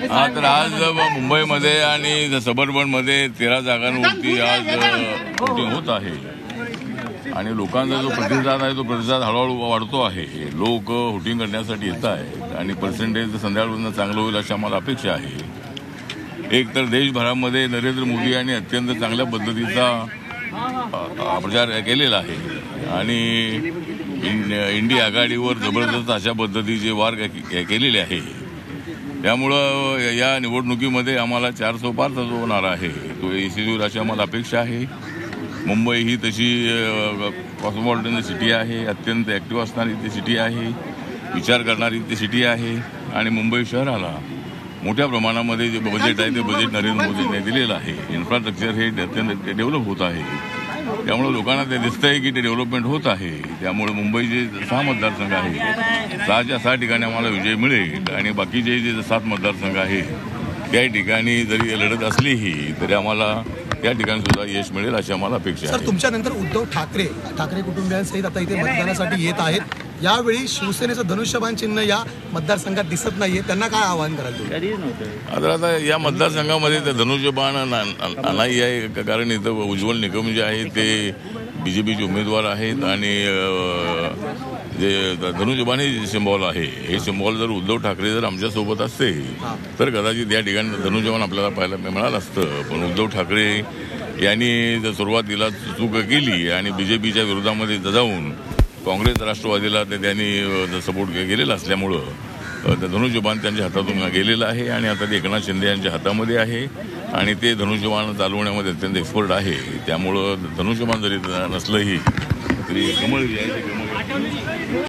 हा, तर आज मुंबईमध्ये आणि सबर्बनमध्ये 13 जागांवरती आज वोटिंग होत आहे आणि लोकांचा जो प्रतिसाद आहे तो प्रतिसाद हळूहळू वाढतो आहे. लोक वोटिंग करण्यासाठी येत आहेत आणि पर्सेंटेज संध्याकाळपर्यंत चांगलं होईल अशी आम्हाला अपेक्षा आहे. एक तर देशभरामध्ये नरेंद्र मोदी यांनी अत्यंत चांगल्या पद्धतीचा प्रचार केलेला आहे आणि इंडिया आघाडीवर जबरदस्त अशा पद्धतीचे वार केलेले आहे. त्यामुळं या निवडणुकीमध्ये आम्हाला 400 पारचा जो होणार आहे तो यशस्वी होईल अशी आम्हाला अपेक्षा आहे. मुंबई ही तशी कॉस्मोपॉलिटन सिटी आहे, अत्यंत ॲक्टिव्ह असणारी ती सिटी आहे, विचार करणारी ती सिटी आहे आणि मुंबई शहराला मोठ्या प्रमाणामध्ये जे बजेट आहे ते बजेट नरेंद्र मोदींनी दिलेलं आहे. इन्फ्रास्ट्रक्चर हे अत्यंत डेव्हलप होत आहे. त्यामुळे लोकांना ते दिसतंय की ते डेव्हलपमेंट होत आहे. त्यामुळे मुंबईचे 6 मतदारसंघ आहे, 6च्या 6 ठिकाणी आम्हाला विजय मिळेल आणि बाकीचे जे 7 मतदारसंघ आहेत त्या ठिकाणी जरी लढत असलीही तरी आम्हाला त्या ठिकाणी सुद्धा यश मिळेल अशी आम्हाला अपेक्षा आहे. सर, तुमच्यानंतर उद्धव ठाकरे कुटुंबियांसहित आता इथे मतदानासाठी येत आहेत. यावेळी शिवसेनेचं धनुष्यबाण चिन्ह या मतदारसंघात दिसत नाहीये, त्यांना काय आवाहन कराल तुम्ही? आता या मतदारसंघामध्ये ते धनुष्यबाण नाही आहे, कारण इथं उज्ज्वल निकम जे आहे ते BJPचे उमेदवार आहेत आणि जे धनुष्यबाण हे सिम्बॉल आहे, हे सिम्बॉल जर उद्धव ठाकरे जर आमच्यासोबत असते तर कदाचित या ठिकाणी धनुष्यबाण आपल्याला पाहायला मिळालं असतं. पण उद्धव ठाकरे यांनी जर सुरुवातीला चूक केली आणि BJPच्या विरोधामध्ये जाऊन काँग्रेस राष्ट्रवादीला त्यांनी सपोर्ट केलेला असल्यामुळं धनुष्यबाण त्यांच्या हातातून गेलेलं आहे आणि आता ते एकनाथ शिंदे यांच्या हातामध्ये आहे आणि ते धनुष्यबाण चालवण्यामध्ये अत्यंत एक्सपर्ट आहे. त्यामुळं धनुष्यबाण जरी नसलंही तरी कमळ जे आहे ते कमळ